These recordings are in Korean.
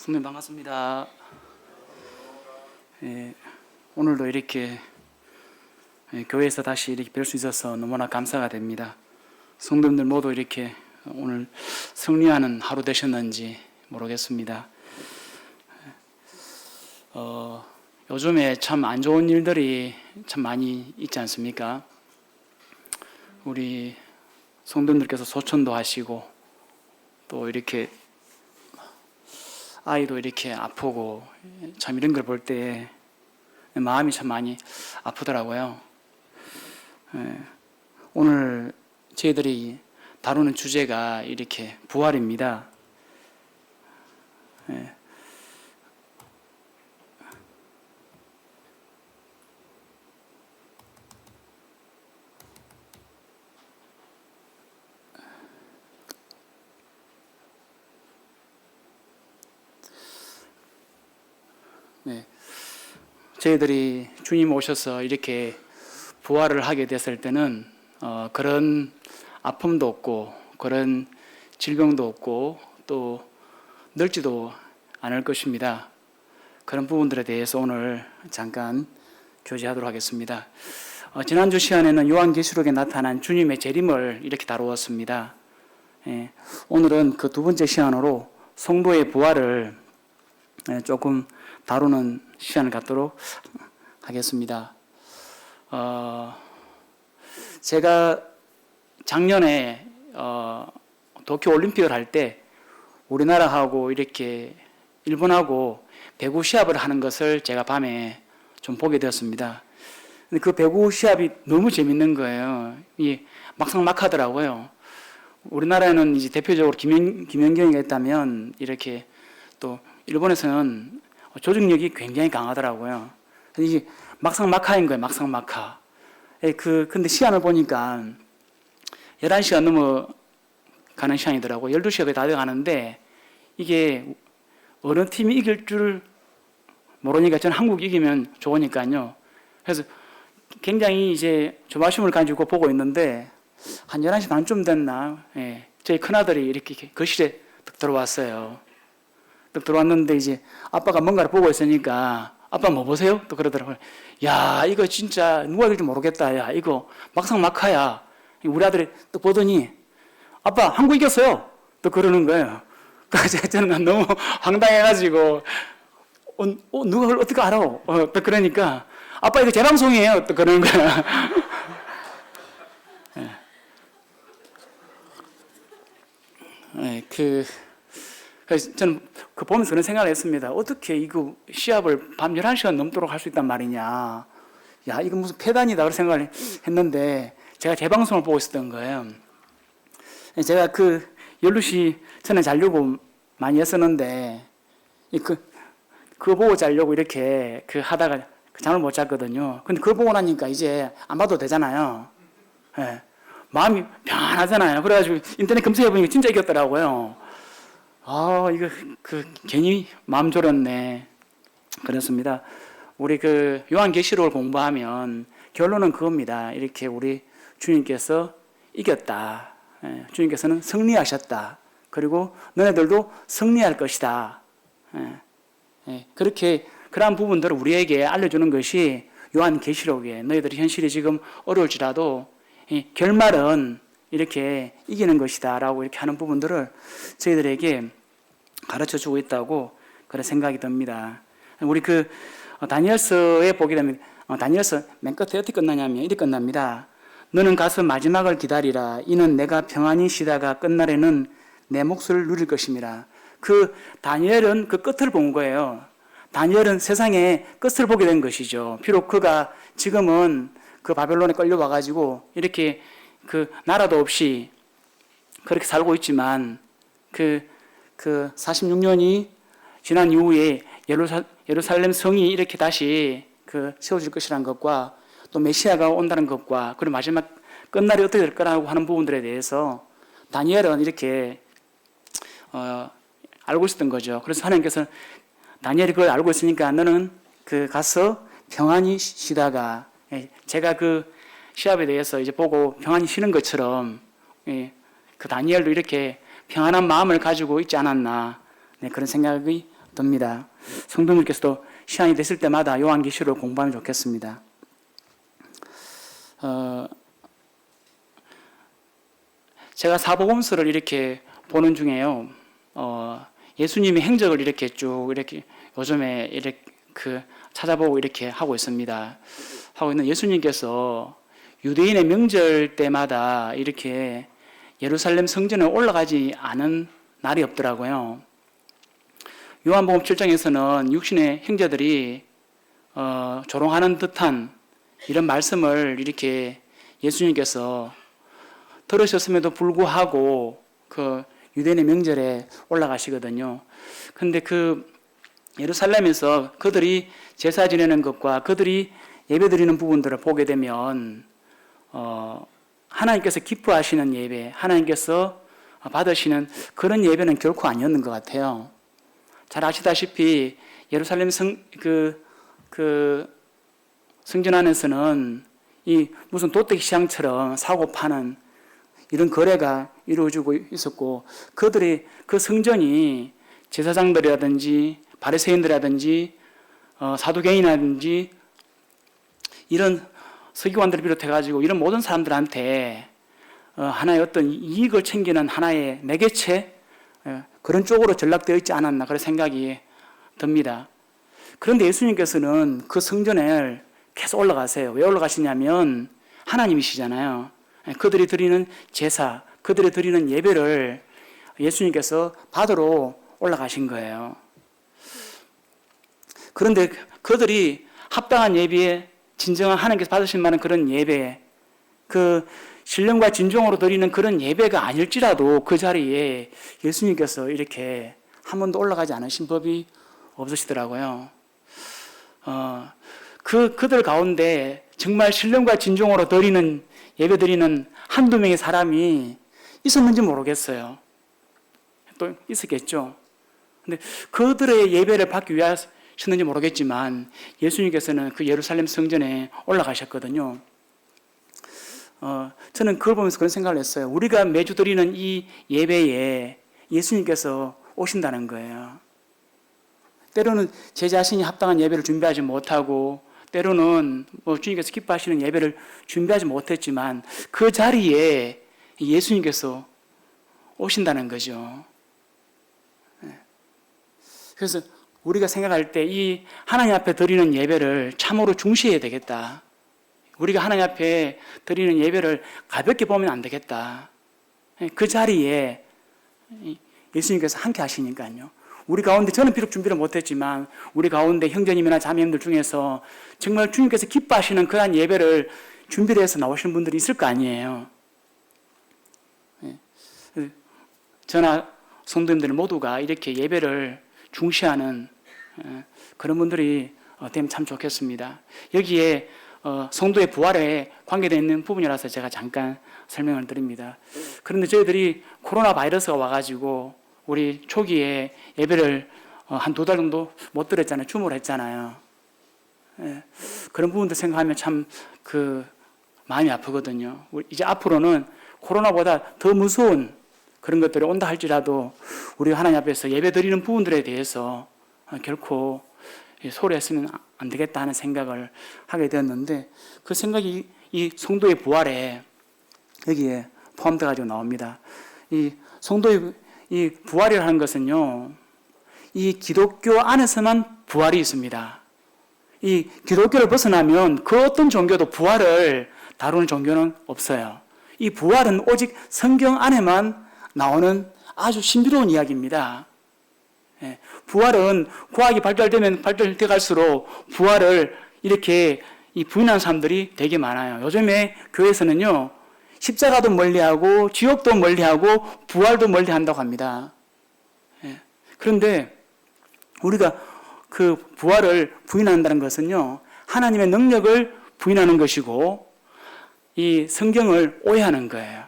선생님 반갑습니다. 오늘도 이렇게 교회에서 다시 이렇게 뵐 수 있어서 너무나 감사가 됩니다. 성도님들 모두 이렇게 오늘 승리하는 하루 되셨는지 모르겠습니다. 요즘에 참 안 좋은 일들이 참 많이 있지 않습니까? 우리 성도님들께서 소천도 하시고 또 이렇게 아이도 이렇게 아프고 참 이런 걸 볼 때 마음이 참 많이 아프더라고요. 오늘 저희들이 다루는 주제가 이렇게 부활입니다. 저희들이 주님 오셔서 이렇게 부활을 하게 됐을 때는 그런 아픔도 없고 그런 질병도 없고 또 늙지도 않을 것입니다. 그런 부분들에 대해서 오늘 잠깐 교제하도록 하겠습니다. 지난주 시간에는 요한계시록에 나타난 주님의 재림을 이렇게 다루었습니다. 오늘은 그 두 번째 시간으로 성도의 부활을 조금 다루는 시간을 갖도록 하겠습니다. 제가 작년에 도쿄 올림픽을 할 때 우리나라하고 이렇게 일본하고 배구 시합을 하는 것을 제가 밤에 좀 보게 되었습니다. 근데 그 배구 시합이 너무 재밌는 거예요. 막상막하더라고요. 우리나라에는 이제 대표적으로 김연경이가 있다면 이렇게 또 일본에서는 조직력이 굉장히 강하더라고요. 이게 막상막하인 거예요, 막상막하. 근데 시간을 보니까 11시가 넘어가는 시간이더라고요. 12시가 다 돼 가는데 이게 어느 팀이 이길 줄 모르니까 저는 한국이 이기면 좋으니까요. 그래서 굉장히 이제 조바심을 가지고 보고 있는데 한 11시 반쯤 됐나? 저희 큰아들이 이렇게 거실에 딱 들어왔어요. 들어왔는데 이제 아빠가 뭔가를 보고 있으니까 아빠 뭐 보세요? 또 그러더라고요. 야, 이거 진짜 누가 이길지 모르겠다. 야, 이거 막상막하야. 우리 아들이 또 보더니 아빠 한국 이겼어요. 또 그러는 거예요. 그래서 저는 너무 황당해가지고 누가 그걸 어떻게 알아? 또 그러니까 아빠 이거 재방송이에요. 또 그러는 거야. 그래서 저는 그 보면서 그런 생각을 했습니다. 어떻게 이거 시합을 밤 11시간 넘도록 할 수 있단 말이냐. 야, 이거 무슨 폐단이다. 그런 생각을 했는데 제가 재방송을 보고 있었던 거예요. 제가 그 12시 전에 자려고 많이 했었는데 그거 보고 자려고 이렇게 하다가 잠을 못 잤거든요. 근데 그거 보고 나니까 이제 안 봐도 되잖아요. 마음이 편하잖아요. 그래가지고 인터넷 검색해보니까 진짜 이겼더라고요. 이거 괜히 마음 졸였네. 그렇습니다. 우리 요한계시록을 공부하면 결론은 그겁니다. 이렇게 우리 주님께서 이겼다. 주님께서는 승리하셨다. 그리고 너네들도 승리할 것이다. 그러한 부분들을 우리에게 알려주는 것이 요한계시록이에요. 너희들의 현실이 지금 어려울지라도 결말은 이렇게 이기는 것이다 라고 이렇게 하는 부분들을 저희들에게 가르쳐 주고 있다고 그런 생각이 듭니다. 우리 다니엘서에 보게 되면 다니엘서 맨 끝에 어떻게 끝나냐면 이렇게 끝납니다. 너는 가서 마지막을 기다리라. 이는 내가 평안히 쉬다가 끝날에는 내 몫을 누릴 것입니다. 다니엘은 그 끝을 본 거예요. 다니엘은 세상의 끝을 보게 된 것이죠. 비록 그가 지금은 바벨론에 끌려와가지고 이렇게 나라도 없이 그렇게 살고 있지만 46년이 지난 이후에 예루살렘 성이 이렇게 다시 세워질 것이라는 것과 또 메시아가 온다는 것과 그리고 마지막 끝날이 어떻게 될 거라고 하는 부분들에 대해서 다니엘은 이렇게 알고 있었던 거죠. 그래서 하나님께서 다니엘이 그걸 알고 있으니까 너는 가서 평안히 쉬다가 제가 시합에 대해서 이제 보고 평안히 쉬는 것처럼 다니엘도 이렇게 평안한 마음을 가지고 있지 않았나 그런 생각이 듭니다. 성도님께서도 시간이 됐을 때마다 요한계시록을 공부하면 좋겠습니다. 제가 사복음서를 이렇게 보는 중에요. 예수님의 행적을 이렇게 쭉 이렇게 요즘에 이렇게 찾아보고 이렇게 하고 있습니다. 하고 있는 예수님께서 유대인의 명절 때마다 이렇게 예루살렘 성전에 올라가지 않은 날이 없더라고요. 요한복음 7장에서는 육신의 형제들이 조롱하는 듯한 이런 말씀을 이렇게 예수님께서 들으셨음에도 불구하고 그 유대인의 명절에 올라가시거든요. 근데 그 예루살렘에서 그들이 제사 지내는 것과 그들이 예배 드리는 부분들을 보게 되면 하나님께서 기뻐하시는 예배, 하나님께서 받으시는 그런 예배는 결코 아니었는 것 같아요. 잘 아시다시피 예루살렘 성전 안에서는 이 무슨 도떼기 시장처럼 사고 파는 이런 거래가 이루어지고 있었고, 그들이 그 성전이 제사장들이라든지 바리새인들이라든지 사두개인이라든지 이런 서기관들을 비롯해가지고 이런 모든 사람들한테 하나의 어떤 이익을 챙기는 하나의 매개체, 그런 쪽으로 전락되어 있지 않았나 그런 생각이 듭니다. 그런데 예수님께서는 그 성전에 계속 올라가세요. 왜 올라가시냐면 하나님이시잖아요. 그들이 드리는 제사, 그들이 드리는 예배를 예수님께서 받으러 올라가신 거예요. 그런데 그들이 합당한 예배에 진정한 하나님께서 받으신 만한 그런 예배, 그 신령과 진정으로 드리는 그런 예배가 아닐지라도 그 자리에 예수님께서 이렇게 한 번도 올라가지 않으신 법이 없으시더라고요. 그들 가운데 정말 신령과 진정으로 드리는 예배 드리는 한두 명의 사람이 있었는지 모르겠어요. 또 있었겠죠. 근데 그들의 예배를 받기 위하셨는지 모르겠지만 예수님께서는 그 예루살렘 성전에 올라가셨거든요. 저는 그걸 보면서 그런 생각을 했어요. 우리가 매주 드리는 이 예배에 예수님께서 오신다는 거예요. 때로는 제 자신이 합당한 예배를 준비하지 못하고, 때로는 주님께서 기뻐하시는 예배를 준비하지 못했지만 그 자리에 예수님께서 오신다는 거죠. 그래서 우리가 생각할 때 이 하나님 앞에 드리는 예배를 참으로 중시해야 되겠다. 우리가 하나님 앞에 드리는 예배를 가볍게 보면 안 되겠다. 그 자리에 예수님께서 함께 하시니까요. 우리 가운데, 저는 비록 준비를 못했지만 우리 가운데 형제님이나 자매님들 중에서 정말 주님께서 기뻐하시는 그러한 예배를 준비를 해서 나오시는 분들이 있을 거 아니에요. 저나 성도님들 모두가 이렇게 예배를 중시하는 그런 분들이 되면 참 좋겠습니다. 여기에 성도의 부활에 관계되어 있는 부분이라서 제가 잠깐 설명을 드립니다. 그런데 저희들이 코로나 바이러스가 와가지고 우리 초기에 예배를 한 2달 정도 못 드렸잖아요. 주물했잖아요. 그런 부분도 생각하면 참 마음이 아프거든요. 이제 앞으로는 코로나보다 더 무서운 그런 것들이 온다 할지라도 우리 하나님 앞에서 예배 드리는 부분들에 대해서 결코 소홀히 했으면 안 되겠다 하는 생각을 하게 되었는데, 그 생각이 이 성도의 부활에 여기에 포함되어 가지고 나옵니다. 이 성도의 이 부활이라는 것은요, 이 기독교 안에서만 부활이 있습니다. 이 기독교를 벗어나면 그 어떤 종교도 부활을 다루는 종교는 없어요. 이 부활은 오직 성경 안에만 나오는 아주 신비로운 이야기입니다. 부활은 과학이 발달되면 발달돼 갈수록 부활을 이렇게 부인하는 사람들이 되게 많아요. 요즘에 교회에서는요, 십자가도 멀리하고 지옥도 멀리하고 부활도 멀리한다고 합니다. 그런데 우리가 그 부활을 부인한다는 것은요, 하나님의 능력을 부인하는 것이고 이 성경을 오해하는 거예요.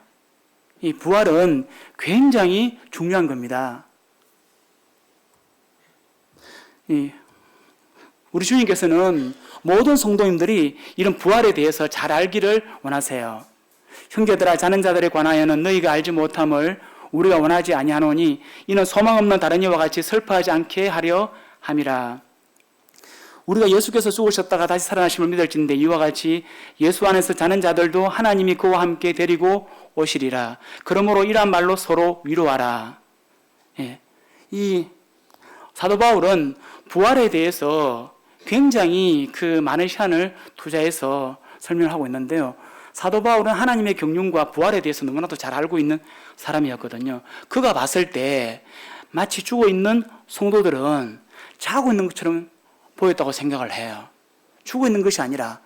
이 부활은 굉장히 중요한 겁니다. 우리 주님께서는 모든 성도님들이 이런 부활에 대해서 잘 알기를 원하세요. 형제들아, 자는 자들에 관하여는 너희가 알지 못함을 우리가 원하지 아니하노니 이는 소망 없는 다른 이와 같이 슬퍼하지 않게 하려 함이라. 우리가 예수께서 죽으셨다가 다시 살아나심을 믿을진데 이와 같이 예수 안에서 자는 자들도 하나님이 그와 함께 데리고 오시리라. 그러므로 이러한 말로 서로 위로하라. 예. 이 사도 바울은 부활에 대해서 굉장히 그 많은 시간을 투자해서 설명하고 있는데요. 사도 바울은 하나님의 경륜과 부활에 대해서 너무나도 잘 알고 있는 사람이었거든요. 그가 봤을 때 마치 죽어 있는 성도들은 자고 있는 것처럼 보였다고 생각을 해요. 죽어 있는 것이 아니라,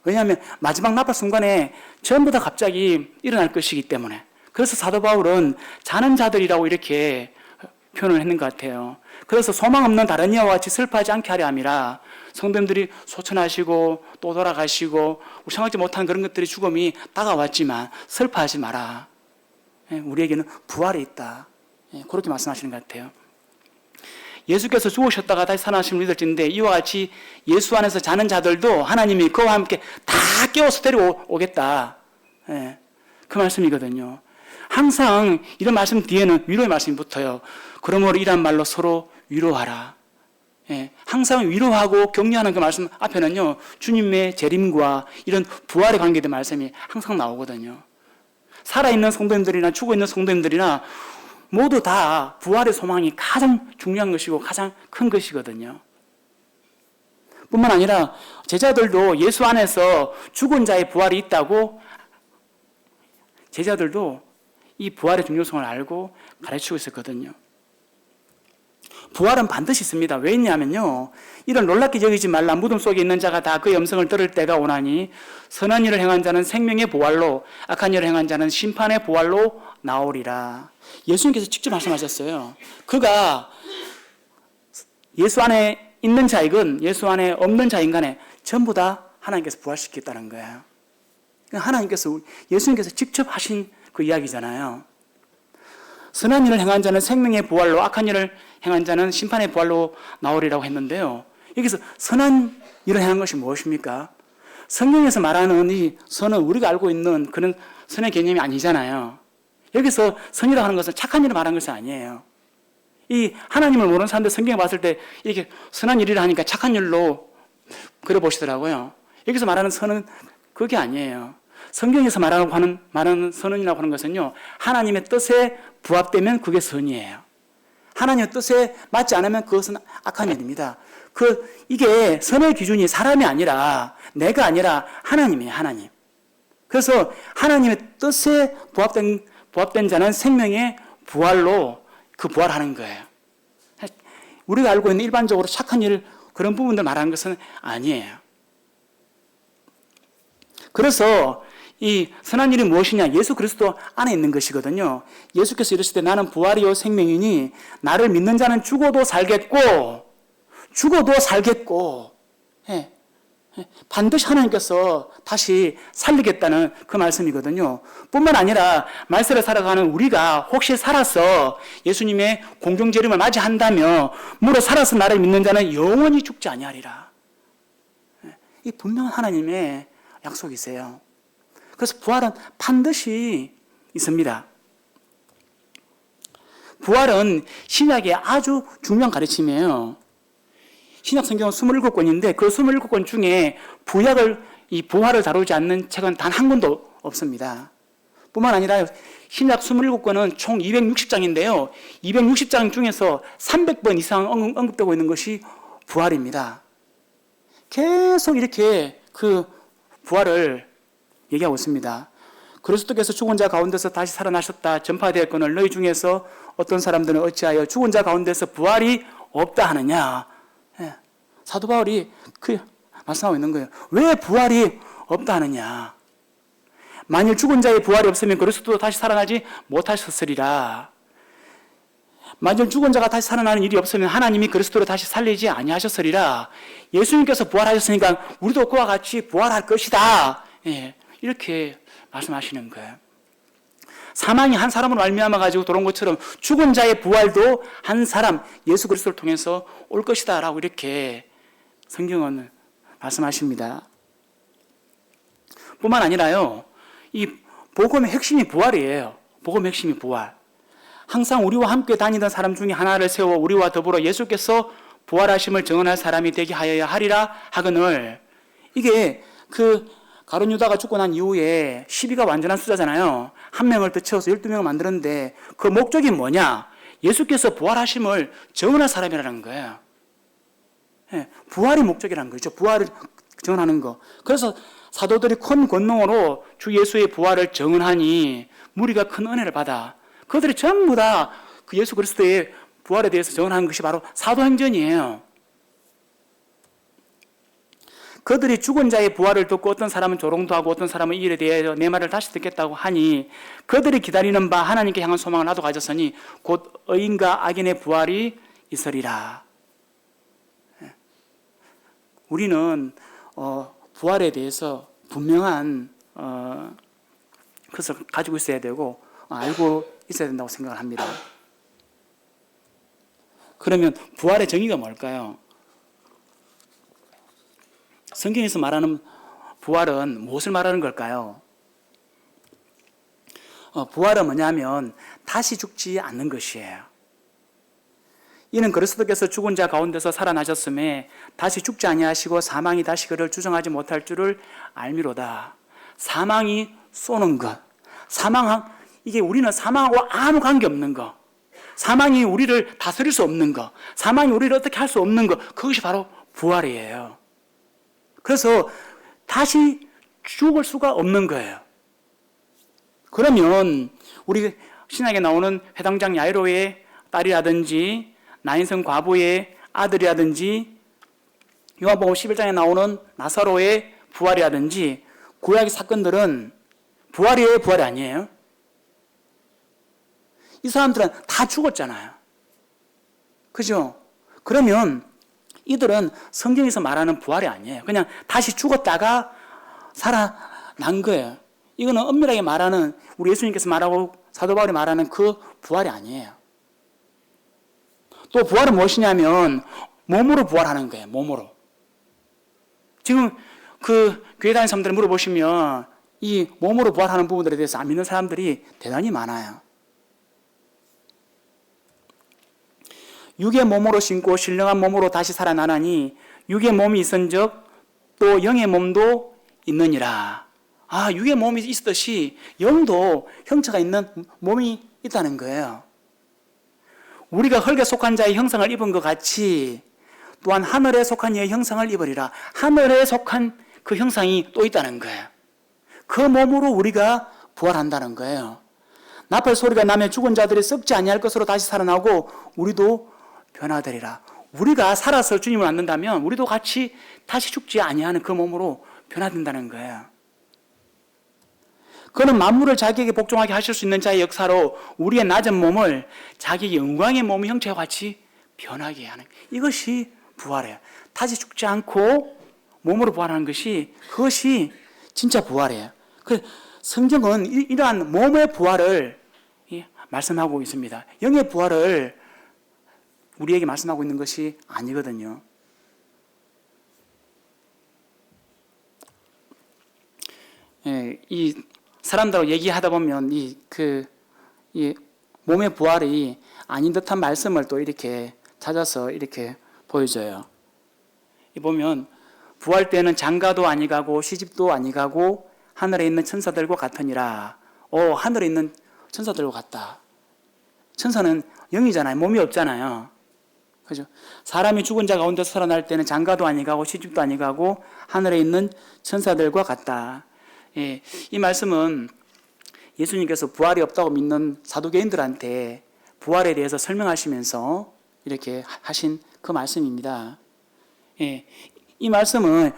왜냐하면 마지막 나팔 순간에 전부 다 갑자기 일어날 것이기 때문에. 그래서 사도 바울은 자는 자들이라고 이렇게 표현을 했는 것 같아요. 그래서 소망 없는 다른 이와 같이 슬퍼하지 않게 하려 함이라. 성도님들이 소천하시고 또 돌아가시고 생각지 못한 그런 것들이 죽음이 다가왔지만 슬퍼하지 마라. 우리에게는 부활이 있다. 그렇게 말씀하시는 것 같아요. 예수께서 죽으셨다가 다시 살아나심을 믿을진데 이와 같이 예수 안에서 자는 자들도 하나님이 그와 함께 다 깨워서 데려오겠다. 그 말씀이거든요. 항상 이런 말씀 뒤에는 위로의 말씀이 붙어요. 그러므로 이란 말로 서로 위로하라. 항상 위로하고 격려하는 그 말씀 앞에는요, 주님의 재림과 이런 부활에 관계된 말씀이 항상 나오거든요. 살아있는 성도님들이나 죽어있는 성도님들이나 모두 다 부활의 소망이 가장 중요한 것이고 가장 큰 것이거든요. 뿐만 아니라 제자들도 예수 안에서 죽은 자의 부활이 있다고 제자들도 이 부활의 중요성을 알고 가르치고 있었거든요. 부활은 반드시 있습니다. 왜 있냐면요, 이런 놀랍게 여기지 말라. 무덤 속에 있는 자가 다 그의 음성을 들을 때가 오나니 선한 일을 행한 자는 생명의 부활로, 악한 일을 행한 자는 심판의 부활로 나오리라. 예수님께서 직접 말씀하셨어요. 그가 예수 안에 있는 자이건 예수 안에 없는 자인 간에 전부 다 하나님께서 부활시키겠다는 거예요. 하나님께서, 예수님께서 직접 하신 그 이야기잖아요. 선한 일을 행한 자는 생명의 부활로, 악한 일을 행한 자는 심판의 부활로 나오리라고 했는데요. 여기서 선한 일을 행한 것이 무엇입니까? 성경에서 말하는 이 선은 우리가 알고 있는 그런 선의 개념이 아니잖아요. 여기서 선이라고 하는 것은 착한 일을 말하는 것이 아니에요. 이 하나님을 모르는 사람들 성경에 봤을 때 이렇게 선한 일이라 하니까 착한 일로 그려보시더라고요. 여기서 말하는 선은 그게 아니에요. 성경에서 말하는 선이라고 하는 것은요, 하나님의 뜻에 부합되면 그게 선이에요. 하나님의 뜻에 맞지 않으면 그것은 악한 일입니다. 이게 선의 기준이 사람이 아니라, 내가 아니라 하나님이에요, 하나님. 그래서 하나님의 뜻에 부합된 자는 생명의 부활로 그 부활하는 거예요. 우리가 알고 있는 일반적으로 착한 일, 그런 부분들 말하는 것은 아니에요. 그래서 이 선한 일이 무엇이냐? 예수 그리스도 안에 있는 것이거든요. 예수께서 이르실 때 나는 부활이요 생명이니 나를 믿는 자는 죽어도 살겠고 반드시 하나님께서 다시 살리겠다는 그 말씀이거든요. 뿐만 아니라 말세를 살아가는 우리가 혹시 살아서 예수님의 공중재림을 맞이한다며 무릇 살아서 나를 믿는 자는 영원히 죽지 아니하리라. 이 분명한 하나님의 약속이세요. 그래서 부활은 반드시 있습니다. 부활은 신약의 아주 중요한 가르침이에요. 신약 성경은 27권인데 그 27권 중에 이 부활을 다루지 않는 책은 단 한 권도 없습니다. 뿐만 아니라 신약 27권은 총 260장인데요. 260장 중에서 300번 이상 언급되고 있는 것이 부활입니다. 계속 이렇게 그 부활을 얘기하고 있습니다. 그리스도께서 죽은 자 가운데서 다시 살아나셨다 전파되었거늘 너희 중에서 어떤 사람들은 어찌하여 죽은 자 가운데서 부활이 없다 하느냐. 사도 바울이 말씀하고 있는 거예요. 왜 부활이 없다 하느냐. 만일 죽은 자의 부활이 없으면 그리스도도 다시 살아나지 못하셨으리라. 만일 죽은 자가 다시 살아나는 일이 없으면 하나님이 그리스도를 다시 살리지 아니하셨으리라. 예수님께서 부활하셨으니까 우리도 그와 같이 부활할 것이다. 이렇게 말씀하시는 거예요. 사망이 한 사람으로 말미암아 가지고 돌아온 것처럼 죽은 자의 부활도 한 사람 예수 그리스도를 통해서 올 것이다라고 이렇게 성경은 말씀하십니다. 뿐만 아니라요, 이 복음의 핵심이 부활이에요. 복음의 핵심이 부활. 항상 우리와 함께 다니던 사람 중에 하나를 세워 우리와 더불어 예수께서 부활하심을 증언할 사람이 되게 하여야 하리라 하거늘. 이게 그 가룟 유다가 죽고 난 이후에 12가 완전한 숫자잖아요. 한 명을 더 채워서 12명을 만들었는데 그 목적이 뭐냐? 예수께서 부활하심을 증언할 사람이라는 거예요. 예, 부활이 목적이라는 거죠. 부활을 증언하는 거. 그래서 사도들이 큰 권능으로 주 예수의 부활을 증언하니 무리가 큰 은혜를 받아. 그들이 전부 다 그 예수 그리스도의 부활에 대해서 증언하는 것이 바로 사도행전이에요. 그들이 죽은 자의 부활을 듣고 어떤 사람은 조롱도 하고 어떤 사람은 이 일에 대해 내 말을 다시 듣겠다고 하니 그들이 기다리는 바 하나님께 향한 소망을 나도 가졌으니 곧 의인과 악인의 부활이 있으리라. 우리는 부활에 대해서 분명한 것을 가지고 있어야 되고 알고 있어야 된다고 생각을 합니다. 그러면 부활의 정의가 뭘까요? 성경에서 말하는 부활은 무엇을 말하는 걸까요? 부활은 뭐냐면 다시 죽지 않는 것이에요. 이는 그리스도께서 죽은 자 가운데서 살아나셨음에 다시 죽지 아니하시고 사망이 다시 그를 주정하지 못할 줄을 알미로다. 사망이 쏘는 것. 이게 우리는 사망하고 아무 관계없는 거. 사망이 우리를 다스릴 수 없는 거. 사망이 우리를 어떻게 할 수 없는 거. 그것이 바로 부활이에요. 그래서 다시 죽을 수가 없는 거예요. 그러면 우리 신약에 나오는 회당장 야이로의 딸이라든지 나인성 과부의 아들이라든지 요한복음 11장에 나오는 나사로의 부활이라든지 구약의 사건들은 부활이에요, 부활이 아니에요? 이 사람들은 다 죽었잖아요. 그죠? 그러면 이들은 성경에서 말하는 부활이 아니에요. 그냥 다시 죽었다가 살아난 거예요. 이거는 엄밀하게 말하는 우리 예수님께서 말하고 사도 바울이 말하는 그 부활이 아니에요. 또 부활은 무엇이냐면 몸으로 부활하는 거예요. 몸으로. 지금 그 교회 다니는 사람들 물어보시면 이 몸으로 부활하는 부분들에 대해서 안 믿는 사람들이 대단히 많아요. 육의 몸으로 신고 신령한 몸으로 다시 살아나나니 육의 몸이 있은즉 또 영의 몸도 있느니라. 육의 몸이 있듯이 영도 형체가 있는 몸이 있다는 거예요. 우리가 흙에 속한 자의 형상을 입은 것 같이 또한 하늘에 속한 이의 형상을 입으리라. 하늘에 속한 그 형상이 또 있다는 거예요. 그 몸으로 우리가 부활한다는 거예요. 나팔 소리가 나면 죽은 자들이 썩지 아니할 것으로 다시 살아나고 우리도 변화되리라. 우리가 살아서 주님을 만난다면 우리도 같이 다시 죽지 아니하는 그 몸으로 변화된다는 거예요. 그는 만물을 자기에게 복종하게 하실 수 있는 자의 역사로 우리의 낮은 몸을 자기 영광의 몸의 형체와 같이 변하게 하는, 이것이 부활이에요. 다시 죽지 않고 몸으로 부활하는 것이, 그것이 진짜 부활이에요. 성경은 이러한 몸의 부활을 말씀하고 있습니다. 영의 부활을 우리에게 말씀하고 있는 것이 아니거든요. 이 사람들하고 얘기하다 보면 이 몸의 부활이 아닌 듯한 말씀을 또 이렇게 찾아서 이렇게 보여줘요. 이 보면 부활 때는 장가도 아니가고 시집도 아니가고 하늘에 있는 천사들과 같으니라. 하늘에 있는 천사들과 같다. 천사는 영이잖아요. 몸이 없잖아요. 그죠? 사람이 죽은 자 가운데서 살아날 때는 장가도 아니가고 시집도 아니가고 하늘에 있는 천사들과 같다. 이 말씀은 예수님께서 부활이 없다고 믿는 사두개인들한테 부활에 대해서 설명하시면서 이렇게 하신 그 말씀입니다. 이 말씀은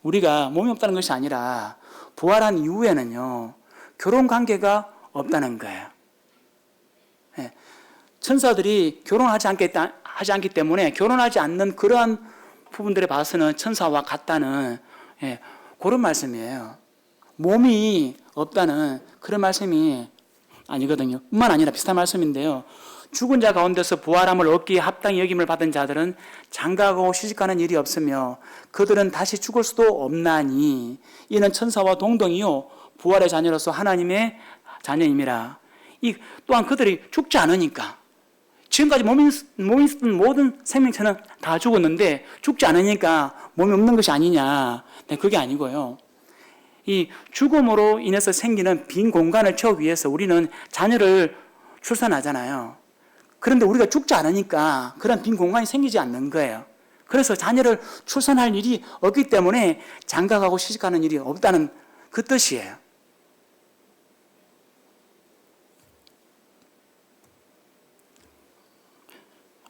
우리가 몸이 없다는 것이 아니라 부활한 이후에는요, 결혼 관계가 없다는 거예요. 천사들이 결혼하지 않기 때문에 결혼하지 않는 그러한 부분들에 봐서는 천사와 같다는 그런 말씀이에요. 몸이 없다는 그런 말씀이 아니거든요. 뿐만 아니라 비슷한 말씀인데요. 죽은 자 가운데서 부활함을 얻기에 합당히 여김을 받은 자들은 장가가고 시집가는 일이 없으며 그들은 다시 죽을 수도 없나니 이는 천사와 동등이요 부활의 자녀로서 하나님의 자녀임이라. 또한 그들이 죽지 않으니까, 지금까지 몸이 있었던 모든 생명체는 다 죽었는데 죽지 않으니까 몸이 없는 것이 아니냐. 네, 그게 아니고요. 이 죽음으로 인해서 생기는 빈 공간을 채우기 위해서 우리는 자녀를 출산하잖아요. 그런데 우리가 죽지 않으니까 그런 빈 공간이 생기지 않는 거예요. 그래서 자녀를 출산할 일이 없기 때문에 장가가고 시집가는 일이 없다는 그 뜻이에요.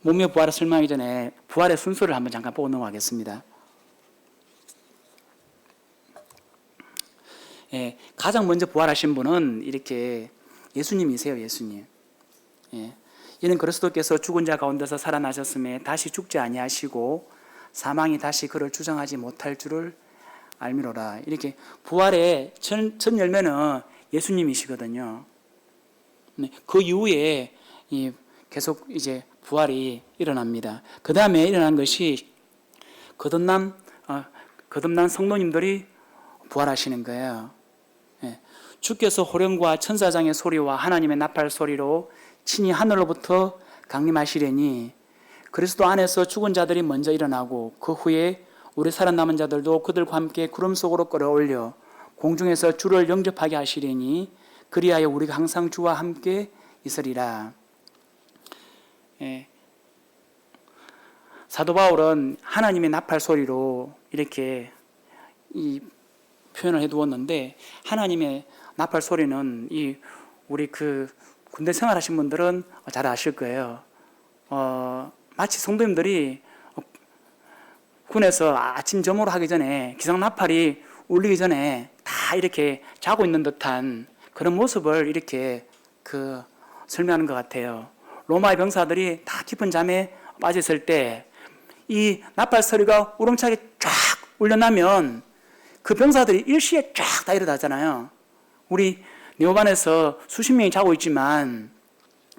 몸의 부활을 설명하기 전에 부활의 순서를 한번 잠깐 보고 넘어가겠습니다. 예, 가장 먼저 부활하신 분은 이렇게 예수님이세요. 예수님. 예, 이는 그리스도께서 죽은 자 가운데서 살아나셨음에 다시 죽지 아니하시고 사망이 다시 그를 주장하지 못할 줄을 알미로라. 이렇게 부활의 첫 열매는 예수님이시거든요. 그 이후에 계속 이제 부활이 일어납니다. 그 다음에 일어난 것이 거듭난 성도님들이 부활하시는 거예요. 주께서 호령과 천사장의 소리와 하나님의 나팔 소리로 친히 하늘로부터 강림하시려니 그리스도 안에서 죽은 자들이 먼저 일어나고 그 후에 우리 살아남은 자들도 그들과 함께 구름 속으로 끌어올려 공중에서 주를 영접하게 하시려니 그리하여 우리가 항상 주와 함께 있으리라. 사도 바울은 하나님의 나팔 소리로 이렇게 이 표현을 해두었는데, 하나님의 나팔 소리는 우리 군대 생활하신 분들은 잘 아실 거예요. 마치 성도님들이 군에서 아침 점호를 하기 전에 기상 나팔이 울리기 전에 다 이렇게 자고 있는 듯한 그런 모습을 이렇게 설명하는 것 같아요. 로마의 병사들이 다 깊은 잠에 빠졌을 때 이 나팔 소리가 우렁차게 쫙 울려나면 그 병사들이 일시에 쫙 다 일어나잖아요. 우리 네오반에서 수십 명이 자고 있지만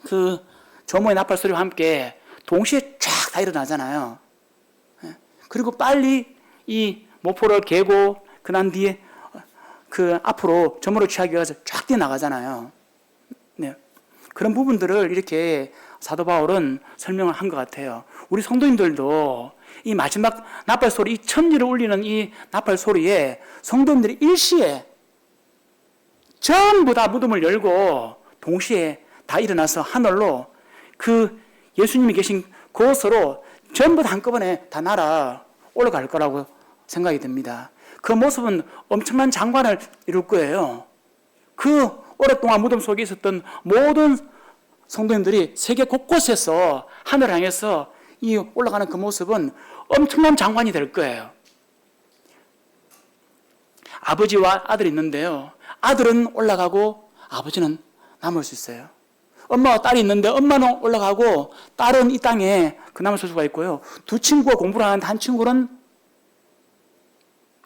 그 조모의 나팔 소리와 함께 동시에 쫙 다 일어나잖아요. 그리고 빨리 이 모포를 개고 그난 뒤에 앞으로 점호를 취하기 위해서 쫙 뛰어나가잖아요. 네. 그런 부분들을 이렇게 사도 바울은 설명을 한 것 같아요. 우리 성도님들도 이 마지막 나팔 소리, 이 천리를 울리는 이 나팔 소리에 성도님들이 일시에 전부 다 무덤을 열고 동시에 다 일어나서 하늘로 예수님이 계신 그곳으로 전부 다 한꺼번에 다 날아 올라갈 거라고 생각이 듭니다. 그 모습은 엄청난 장관을 이룰 거예요. 오랫동안 무덤 속에 있었던 모든 성도님들이 세계 곳곳에서 하늘을 향해서 올라가는 그 모습은 엄청난 장관이 될 거예요. 아버지와 아들이 있는데요. 아들은 올라가고 아버지는 남을 수 있어요. 엄마와 딸이 있는데 엄마는 올라가고 딸은 이 땅에 남을 수가 있고요. 두 친구가 공부를 하는데 한 친구는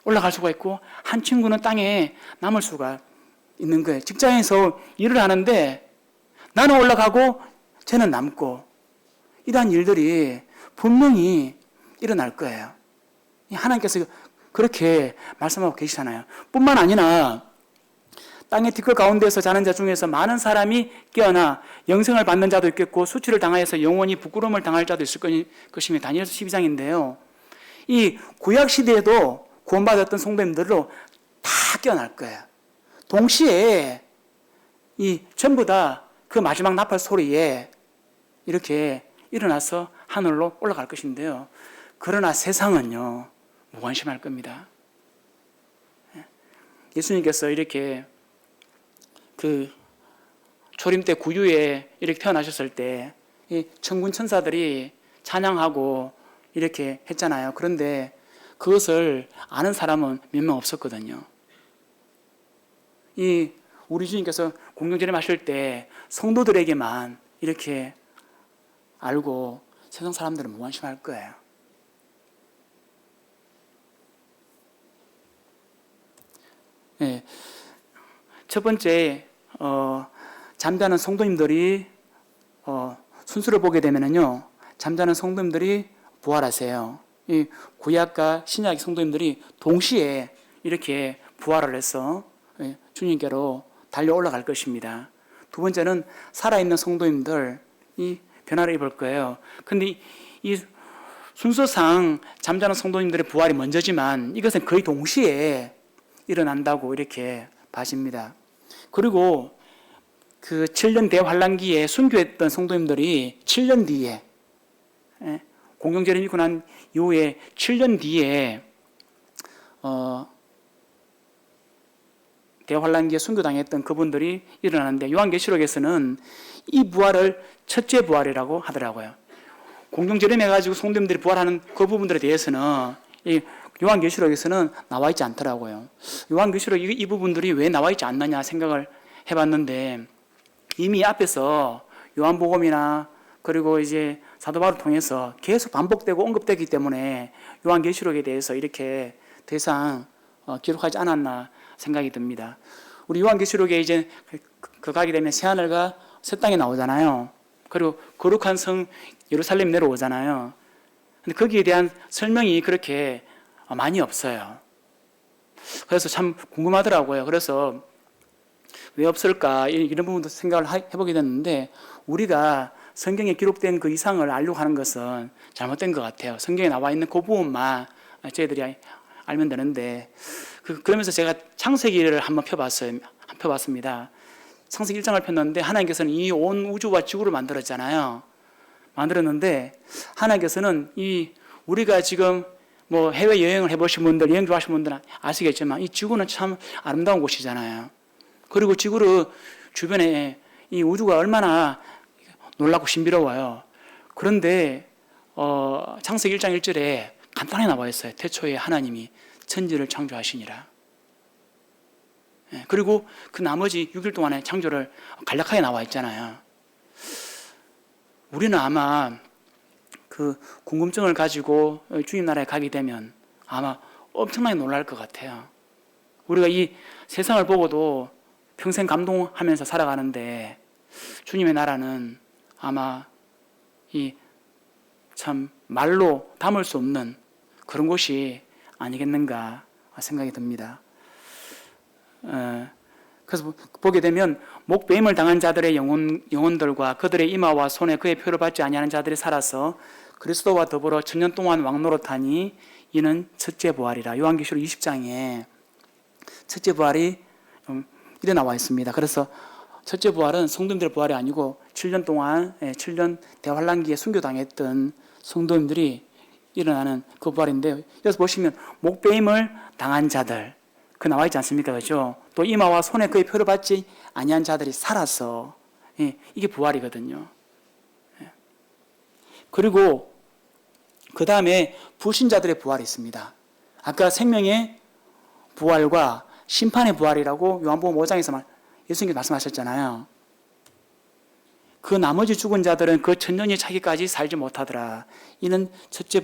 올라갈 수가 있고 한 친구는 땅에 남을 수가 있는 거예요. 직장에서 일을 하는데 나는 올라가고 쟤는 남고, 이러한 일들이 분명히 일어날 거예요. 하나님께서 그렇게 말씀하고 계시잖아요. 뿐만 아니라 땅의 티끌 가운데서 자는 자 중에서 많은 사람이 깨어나 영생을 받는 자도 있겠고 수치를 당하여서 영원히 부끄러움을 당할 자도 있을 것이며 다니엘서 12장인데요. 이 구약 시대에도 구원받았던 성도님들로 다 깨어날 거예요. 동시에 전부 다 그 마지막 나팔 소리에 이렇게 일어나서 하늘로 올라갈 것인데요. 그러나 세상은요, 무관심할 겁니다. 예수님께서 이렇게 초림 때 구유에 이렇게 태어나셨을 때 이 천군 천사들이 찬양하고 이렇게 했잖아요. 그런데 그것을 아는 사람은 몇 명 없었거든요. 우리 주님께서 공경전에 하실 때 성도들에게만 이렇게 알고 세상 사람들은 무관심할 거예요. 네. 첫 번째, 잠자는 성도님들이 순수를 보게 되면요, 잠자는 성도님들이 부활하세요. 이 구약과 신약 성도님들이 동시에 이렇게 부활을 해서 주님께로 달려 올라갈 것입니다. 두 번째는 살아있는 성도님들, 이 변화를 입을 거예요. 근데 이 순서상 잠자는 성도님들의 부활이 먼저지만 이것은 거의 동시에 일어난다고 이렇게 봐집니다. 그리고 그 7년 대환란기에 순교했던 성도님들이 7년 뒤에 공경제를 읽고 난 이후에 7년 뒤에 대환란기에 순교당했던 그분들이 일어나는데 요한계시록에서는 이 부활을 첫째 부활이라고 하더라고요. 공경제를 해가지고 성도님들이 부활하는 그 부분들에 대해서는 이 요한계시록에서는 나와 있지 않더라고요. 요한계시록 이 부분들이 왜 나와 있지 않느냐 생각을 해봤는데 이미 앞에서 요한복음이나 그리고 이제 사도 바울을 통해서 계속 반복되고 언급되기 때문에 요한계시록에 대해서 이렇게 더 이상 기록하지 않았나 생각이 듭니다. 우리 요한계시록에 이제 그 가게 되면 새하늘과 새 땅이 나오잖아요. 그리고 거룩한 성 예루살렘 내려오잖아요. 근데 거기에 대한 설명이 그렇게 많이 없어요. 그래서 참 궁금하더라고요. 그래서 왜 없을까 이런 부분도 생각을 해보게 됐는데 우리가 성경에 기록된 그 이상을 알려고 하는 것은 잘못된 것 같아요. 성경에 나와 있는 그 부분만 저희들이 알면 되는데 그러면서 제가 창세기를 한번 펴봤습니다. 창세기 1장을 폈는데 하나님께서는 이 온 우주와 지구를 만들었잖아요. 만들었는데 하나님께서는 이 우리가 지금 뭐 해외 여행을 해보신 분들, 여행 좋아하시는 분들은 아시겠지만 이 지구는 참 아름다운 곳이잖아요. 그리고 지구를 주변에 이 우주가 얼마나 놀랍고 신비로워요. 그런데 창세기 1장 1절에 간단하게 나와 있어요. 태초에 하나님이 천지를 창조하시니라. 그리고 그 나머지 6일 동안의 창조를 간략하게 나와 있잖아요. 우리는 아마 그 궁금증을 가지고 주님 나라에 가게 되면 아마 엄청나게 놀랄 것 같아요. 우리가 이 세상을 보고도 평생 감동하면서 살아가는데 주님의 나라는 아마 이 참 말로 담을 수 없는 그런 곳이 아니겠는가 생각이 듭니다. 그래서 보게 되면 목배임을 당한 자들의 영혼들과 그들의 이마와 손에 그의 표를 받지 아니하는 자들이 살아서 그리스도와 더불어 천년 동안 왕노릇하니 이는 첫째 부활이라. 요한계시록 20장에 첫째 부활이 이래 나와 있습니다. 그래서 첫째 부활은 성도님들의 부활이 아니고 7년 동안 7년 대환란기에 순교당했던 성도님들이 일어나는 그 부활인데 여기서 보시면 목배임을 당한 자들 그 나와 있지 않습니까? 그렇죠? 또 이마와 손에 그의 표를 받지 아니한 자들이 살아서 이게 부활이거든요. 그리고 그 다음에 불신자들의 부활이 있습니다. 아까 생명의 부활과 심판의 부활이라고 요한복음 5장에서 예수님께서 말씀하셨잖아요. 그 나머지 죽은 자들은 그 천년이 차기까지 살지 못하더라. 이는 첫째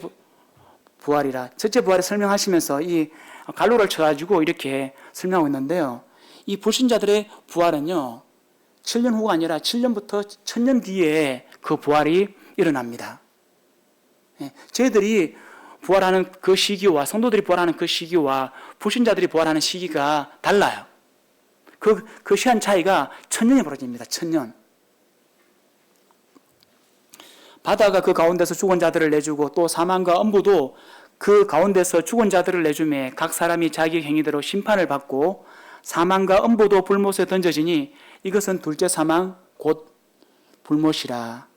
부활이라. 첫째 부활을 설명하시면서 이 갈로를 쳐가지고 이렇게 설명하고 있는데요. 이 불신자들의 부활은요, 7년 후가 아니라 7년부터 1000년 뒤에 그 부활이 일어납니다. 저희들이 부활하는 그 시기와 성도들이 부활하는 그 시기와 불신자들이 부활하는 시기가 달라요. 그 시간 차이가 1000년이 벌어집니다. 1000년. 바다가 그 가운데서 죽은 자들을 내주고 또 사망과 엄부도 그 가운데서 죽은 자들을 내주매 각 사람이 자기 행위대로 심판을 받고 사망과 엄부도 불못에 던져지니 이것은 둘째 사망 곧 불못이라.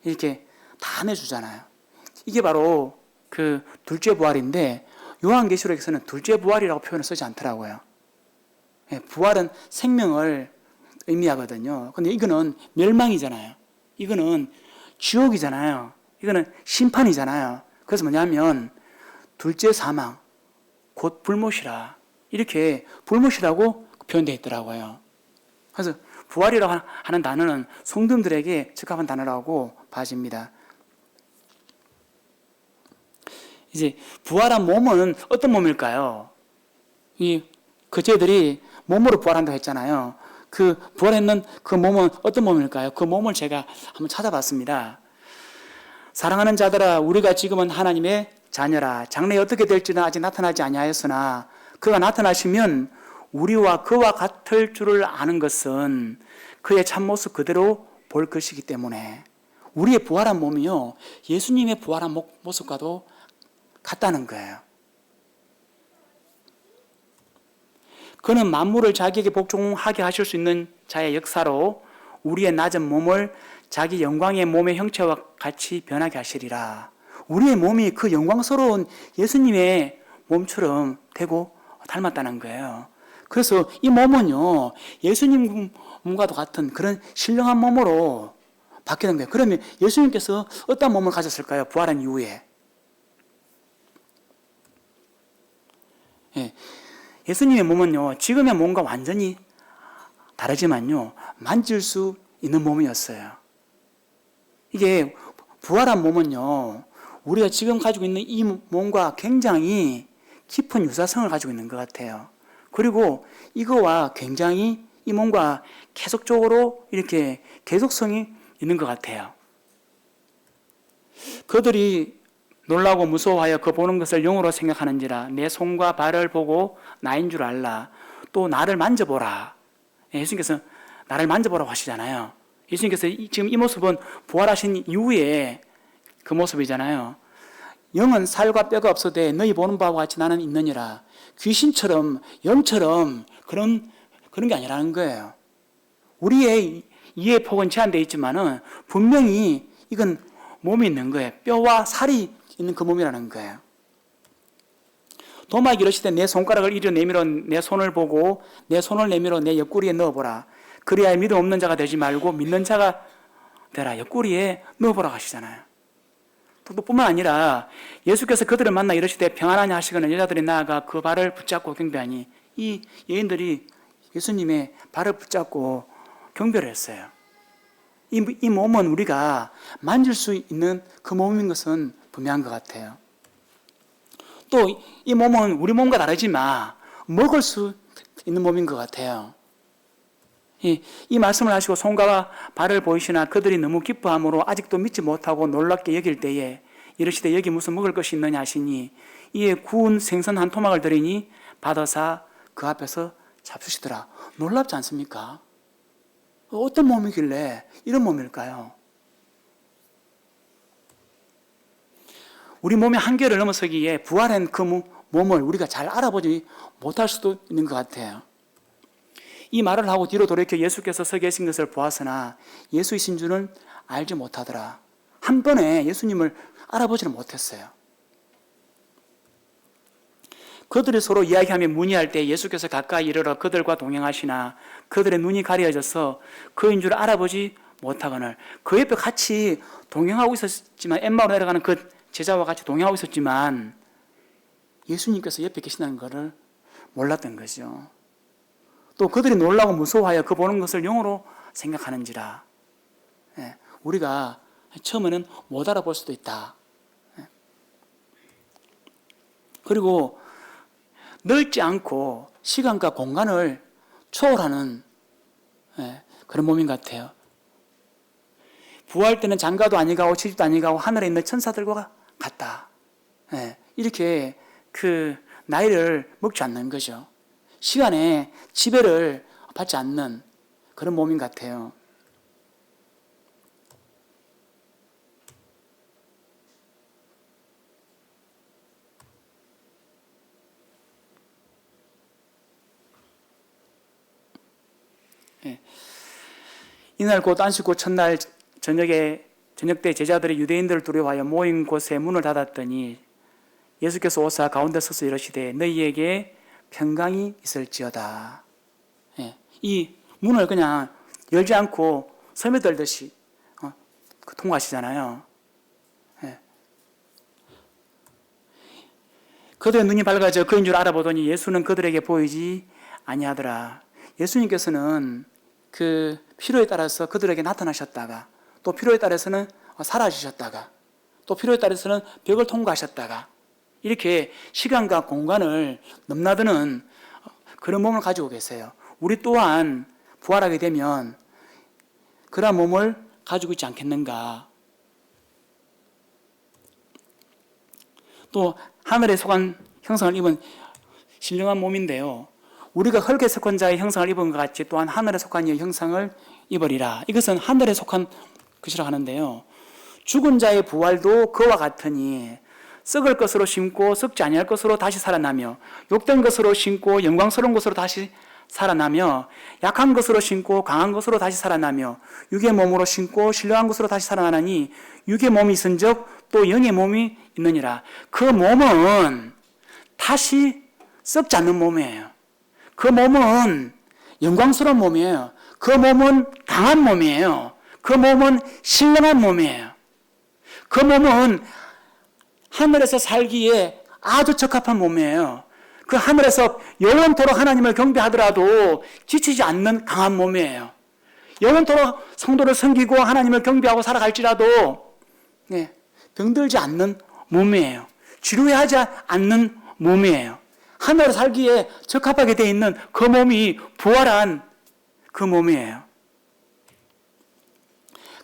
이렇게 다 내주잖아요. 이게 바로 그 둘째 부활인데 요한계시록에서는 둘째 부활이라고 표현을 쓰지 않더라고요. 부활은 생명을 의미하거든요. 근데 이거는 멸망이잖아요. 이거는 지옥이잖아요. 이거는 심판이잖아요. 그래서 뭐냐면 둘째 사망 곧 불못이라 이렇게 불못이라고 표현되어 있더라고요. 그래서 부활이라고 하는 단어는 성도들에게 적합한 단어라고 봐집니다. 이제 부활한 몸은 어떤 몸일까요? 저희들이 몸으로 부활한다고 했잖아요. 그 부활했는 그 몸은 어떤 몸일까요? 그 몸을 제가 한번 찾아봤습니다. 사랑하는 자들아, 우리가 지금은 하나님의 자녀라. 장래에 어떻게 될지는 아직 나타나지 아니하였으나 그가 나타나시면 우리와 그와 같을 줄을 아는 것은 그의 참모습 그대로 볼 것이기 때문에 우리의 부활한 몸이요, 예수님의 부활한 모습과도 같다는 거예요. 그는 만물을 자기에게 복종하게 하실 수 있는 자의 역사로 우리의 낮은 몸을 자기 영광의 몸의 형체와 같이 변하게 하시리라. 우리의 몸이 그 영광스러운 예수님의 몸처럼 되고 닮았다는 거예요. 그래서 이 몸은요, 예수님 몸과도 같은 그런 신령한 몸으로 바뀌는 거예요. 그러면 예수님께서 어떤 몸을 가졌을까요? 부활한 이후에. 예. 예수님의 몸은요, 지금의 몸과 완전히 다르지만요, 만질 수 있는 몸이었어요. 이게 부활한 몸은요, 우리가 지금 가지고 있는 이 몸과 굉장히 깊은 유사성을 가지고 있는 것 같아요. 그리고 이거와 굉장히 이 몸과 계속적으로 이렇게 계속성이 있는 것 같아요. 그들이 놀라고 무서워하여 그 보는 것을 영으로 생각하는지라. 내 손과 발을 보고 나인 줄 알라. 또 나를 만져보라. 예수님께서 나를 만져보라고 하시잖아요. 예수님께서 지금 이 모습은 부활하신 이후에 그 모습이잖아요. 영은 살과 뼈가 없어되 너희 보는 바와 같이 나는 있느니라. 귀신처럼 영처럼 그런 게 아니라는 거예요. 우리의 이해 폭은 제한되어 있지만은 분명히 이건 몸이 있는 거예요. 뼈와 살이 있는 그 몸이라는 거예요. 도마에 이르시되 내 손가락을 이리로 내밀어 내 손을 보고 내 손을 내밀어 내 옆구리에 넣어보라. 그래야 믿음 없는 자가 되지 말고 믿는 자가 되라. 옆구리에 넣어보라 하시잖아요. 또 뿐만 아니라 예수께서 그들을 만나 이르시되 평안하냐 하시거늘 여자들이 나아가 그 발을 붙잡고 경배하니, 이 여인들이 예수님의 발을 붙잡고 경배를 했어요. 이 몸은 우리가 만질 수 있는 그 몸인 것은 분명한 것 같아요. 또 이 몸은 우리 몸과 다르지만 먹을 수 있는 몸인 것 같아요. 이 말씀을 하시고 손과 발을 보이시나 그들이 너무 기뻐함으로 아직도 믿지 못하고 놀랍게 여길 때에 이르시되 여기 무슨 먹을 것이 있느냐 하시니 이에 구운 생선 한 토막을 드리니 받아사 그 앞에서 잡수시더라. 놀랍지 않습니까? 어떤 몸이길래 이런 몸일까요? 우리 몸의 한계를 넘어서기에 부활한 그 몸을 우리가 잘 알아보지 못할 수도 있는 것 같아요. 이 말을 하고 뒤로 돌이켜 예수께서 서 계신 것을 보았으나 예수이신 줄은 알지 못하더라. 한 번에 예수님을 알아보지는 못했어요. 그들이 서로 이야기하며 문의할 때 예수께서 가까이 이르러 그들과 동행하시나 그들의 눈이 가려져서 그인 줄 알아보지 못하거늘. 그 옆에 같이 동행하고 있었지만, 엠마오로 내려가는 그 제자와 같이 동행하고 있었지만 예수님께서 옆에 계신다는 것을 몰랐던 거죠. 또 그들이 놀라고 무서워하여 그 보는 것을 영으로 생각하는지라. 우리가 처음에는 못 알아볼 수도 있다. 그리고 넓지 않고 시간과 공간을 초월하는 그런 몸인 것 같아요. 부활 때는 장가도 아니가고 지집도 아니가고 하늘에 있는 천사들과 같다. 이렇게 그 나이를 먹지 않는 거죠. 시간에 지배를 받지 않는 그런 몸인 것 같아요. 이날 곧 안식 후 첫날 저녁 때 제자들이 유대인들을 두려워하여 모인 곳에 문을 닫았더니 예수께서 오사 가운데 서서 이르시되 너희에게 평강이 있을지어다. 이 문을 그냥 열지 않고 스며들듯이 통과하시잖아요. 그들의 눈이 밝아져 그인 줄 알아보더니 예수는 그들에게 보이지 아니하더라. 예수님께서는 그 필요에 따라서 그들에게 나타나셨다가 또 필요에 따라서는 사라지셨다가 또 필요에 따라서는 벽을 통과하셨다가 이렇게 시간과 공간을 넘나드는 그런 몸을 가지고 계세요. 우리 또한 부활하게 되면 그런 몸을 가지고 있지 않겠는가. 또 하늘에 속한 형상을 입은 신령한 몸인데요. 우리가 흙에 속한 자의 형상을 입은 것 같이 또한 하늘에 속한 이의 형상을 입으리라. 이것은 하늘에 속한 것이라 하는데요. 죽은 자의 부활도 그와 같으니 썩을 것으로 심고 썩지 아니할 것으로 다시 살아나며 욕된 것으로 심고 영광스러운 것으로 다시 살아나며 약한 것으로 심고 강한 것으로 다시 살아나며 육의 몸으로 심고 신령한 것으로 다시 살아나니 육의 몸이 있은즉 또 영의 몸이 있느니라. 그 몸은 다시 썩지 않는 몸이에요. 그 몸은 영광스러운 몸이에요. 그 몸은 강한 몸이에요. 그 몸은 신령한 몸이에요. 그 몸은 하늘에서 살기에 아주 적합한 몸이에요. 그 하늘에서 영원토록 하나님을 경배하더라도 지치지 않는 강한 몸이에요. 영원토록 성도를 섬기고 하나님을 경배하고 살아갈지라도 병들지 않는 몸이에요. 지루해하지 않는 몸이에요. 하늘에 살기에 적합하게 되어 있는 그 몸이 부활한 그 몸이에요.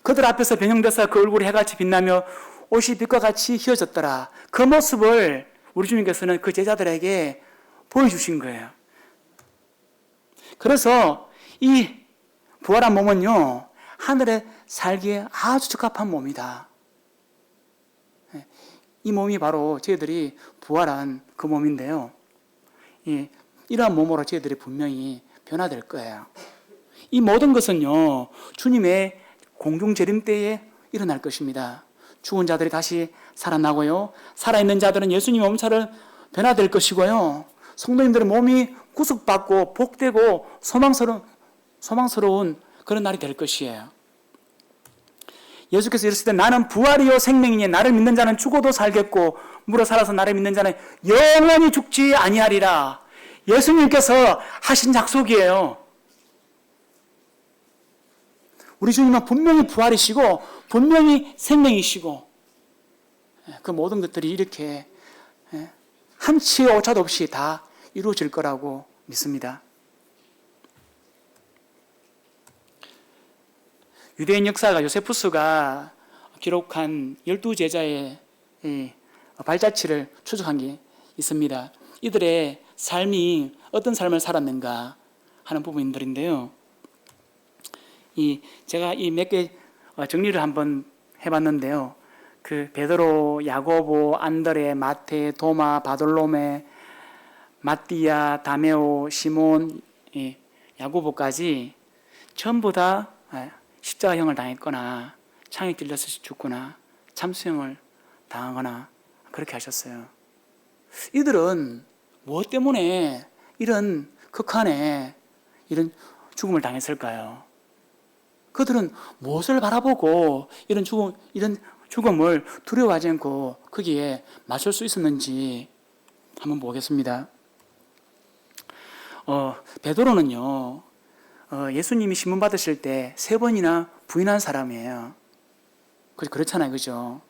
그들 앞에서 변형돼서 그 얼굴이 해같이 빛나며 옷이 빛과 같이 휘어졌더라. 그 모습을 우리 주님께서는 그 제자들에게 보여주신 거예요. 그래서 이 부활한 몸은요, 하늘에 살기에 아주 적합한 몸이다. 이 몸이 바로 저희들이 부활한 그 몸인데요. 이러한 몸으로 저희들이 분명히 변화될 거예요. 이 모든 것은요, 주님의 공중 재림 때에 일어날 것입니다. 죽은 자들이 다시 살아나고요, 살아있는 자들은 예수님 몸처럼 변화될 것이고요, 성도님들의 몸이 구속받고 복되고 소망스러운 그런 날이 될 것이에요. 예수께서 이르시되 나는 부활이요 생명이니 나를 믿는 자는 죽어도 살겠고 물어 살아서 나를 믿는 자는 영원히 죽지 아니하리라. 예수님께서 하신 약속이에요. 우리 주님은 분명히 부활이시고 분명히 생명이시고 그 모든 것들이 이렇게 한치의 오차도 없이 다 이루어질 거라고 믿습니다. 유대인 역사가 요세푸스가 기록한 12제자의 발자취를 추적한 게 있습니다. 이들의 삶이 어떤 삶을 살았는가 하는 부분들인데요. 제가 이 몇 개 정리를 한번 해봤는데요. 그 베드로, 야고보, 안드레, 마테, 도마, 바돌로메, 마띠아, 다메오, 시몬, 야고보까지 전부 다 십자가형을 당했거나 창에 찔려서 죽거나 참수형을 당하거나 그렇게 하셨어요. 이들은 무엇 때문에 이런 극한의 이런 죽음을 당했을까요? 그들은 무엇을 바라보고 이런 죽음을 두려워하지 않고 거기에 맞설 수 있었는지 한번 보겠습니다. 베드로는요, 예수님이 신문 받으실 때 3번이나 부인한 사람이에요. 그렇잖아요, 그죠?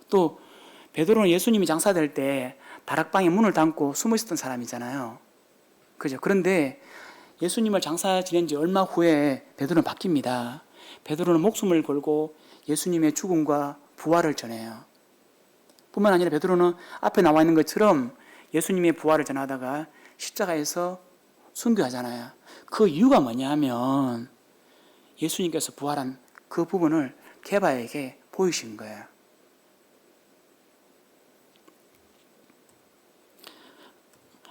또 베드로는 예수님이 장사될 때 다락방에 문을 닫고 숨어 있었던 사람이잖아요, 그죠? 그런데 예수님을 장사 지낸 지 얼마 후에 베드로는 바뀝니다. 베드로는 목숨을 걸고 예수님의 죽음과 부활을 전해요. 뿐만 아니라 베드로는 앞에 나와 있는 것처럼 예수님의 부활을 전하다가 십자가에서 순교하잖아요. 그 이유가 뭐냐 하면 예수님께서 부활한 그 부분을 게바에게 보이신 거예요.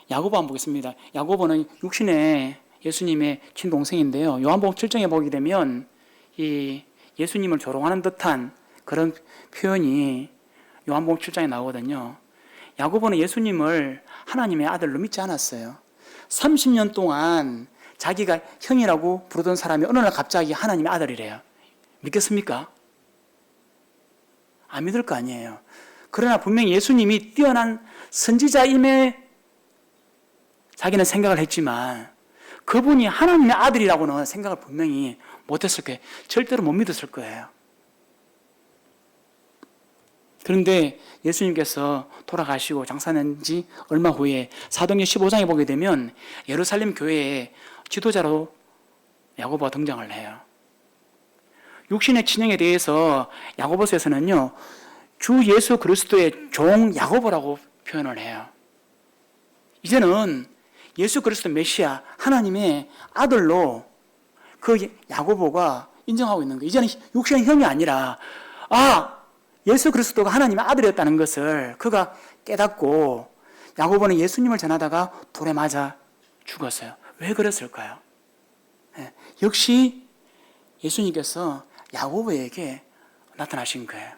야고보 한번 보겠습니다. 야고보는 육신의 예수님의 친동생인데요. 요한복음 7장에 보게 되면 이 예수님을 조롱하는 듯한 그런 표현이 요한복음 7장에 나오거든요. 야고보는 예수님을 하나님의 아들로 믿지 않았어요. 30년 동안 자기가 형이라고 부르던 사람이 어느 날 갑자기 하나님의 아들이래요. 믿겠습니까? 안 믿을 거 아니에요. 그러나 분명히 예수님이 뛰어난 선지자임에 자기는 생각을 했지만 그분이 하나님의 아들이라고는 생각을 분명히 못했을 거예요. 절대로 못 믿었을 거예요. 그런데 예수님께서 돌아가시고 장사낸 지 얼마 후에 사도행전 15장에 보게 되면 예루살렘 교회의 지도자로 야고보가 등장을 해요. 육신의 친형에 대해서 야고보서에서는요, 주 예수 그리스도의 종 야고보라고 표현을 해요. 이제는 예수 그리스도 메시아 하나님의 아들로 그 야고보가 인정하고 있는 거예요. 이제는 육신의 형이 아니라 예수 그리스도가 하나님의 아들이었다는 것을 그가 깨닫고 야고보는 예수님을 전하다가 돌에 맞아 죽었어요. 왜 그랬을까요? 역시 예수님께서 야고보에게 나타나신 거예요.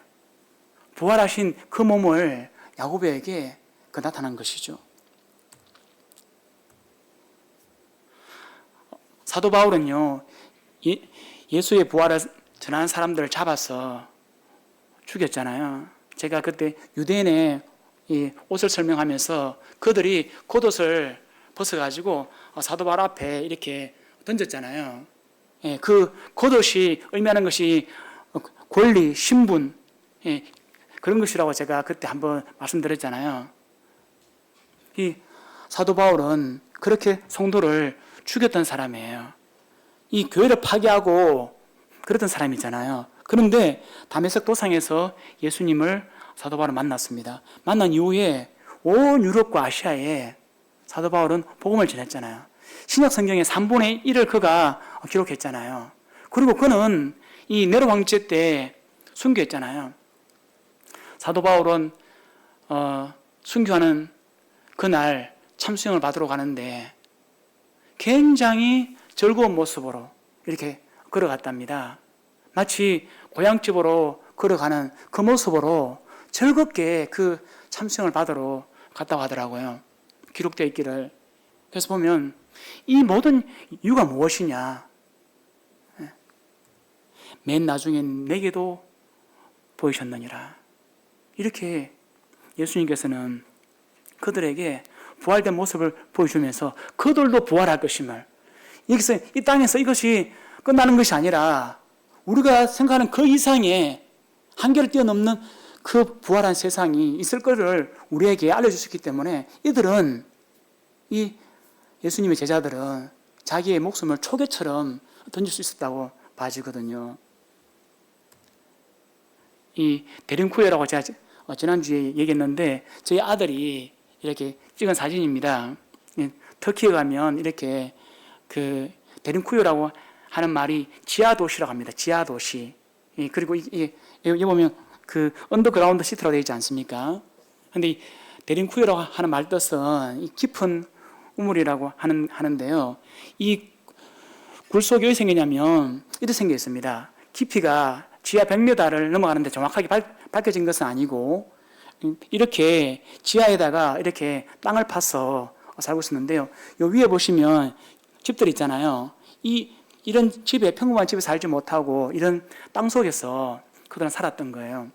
부활하신 그 몸을 야고보에게 나타난 것이죠. 사도 바울은요, 예수의 부활을 전하는 사람들을 잡아서 죽였잖아요. 제가 그때 유대인의 이 옷을 설명하면서 그들이 겉옷을 벗어가지고 사도 바울 앞에 이렇게 던졌잖아요. 그 겉옷이 의미하는 것이 권리, 신분, 그런 것이라고 제가 그때 한번 말씀드렸잖아요. 이 사도 바울은 그렇게 성도를 죽였던 사람이에요. 이 교회를 파괴하고 그랬던 사람이잖아요. 그런데 다메섹 도상에서 예수님을 사도 바울은 만났습니다. 만난 이후에 온 유럽과 아시아에 사도 바울은 복음을 전했잖아요. 신약 성경의 3분의 1을 그가 기록했잖아요. 그리고 그는 이 네로 황제 때 순교했잖아요. 사도 바울은 순교하는 그날 참수형을 받으러 가는데 굉장히 즐거운 모습으로 이렇게 걸어갔답니다. 마치 고향집으로 걸어가는 그 모습으로 즐겁게 그 참수형을 받으러 갔다고 하더라고요. 기록되어 있기를. 그래서 보면 이 모든 이유가 무엇이냐. 맨 나중엔 내게도 보이셨느니라. 이렇게 예수님께서는 그들에게 부활된 모습을 보여주면서 그들도 부활할 것임을, 여기서 이 땅에서 이것이 끝나는 것이 아니라 우리가 생각하는 그 이상의 한계를 뛰어넘는 그 부활한 세상이 있을 것을 우리에게 알려주셨기 때문에 이들은, 이 예수님의 제자들은 자기의 목숨을 초계처럼 던질 수 있었다고 봐지거든요. 이 데린쿠에라고 제가 지난주에 얘기했는데 저희 아들이 이렇게 찍은 사진입니다. 터키에 가면 이렇게 그 데린쿠요라고 하는 말이 지하도시라고 합니다. 지하도시. 그리고 여기 보면 그 언더그라운드 시티라고 되어 있지 않습니까? 근데 이 데린쿠요라고 하는 말 뜻은 이 깊은 우물이라고 하는데요. 이 굴 속이 어떻게 생기냐면 이렇게 생겨 있습니다. 깊이가 지하 100m를 넘어가는데 정확하게 밝혀진 것은 아니고 이렇게 지하에다가 이렇게 땅을 파서 살고 있었는데요. 요 위에 보시면 집들 있잖아요. 이런 집에, 평범한 집에 살지 못하고 이런 땅 속에서 그들은 살았던 거예요.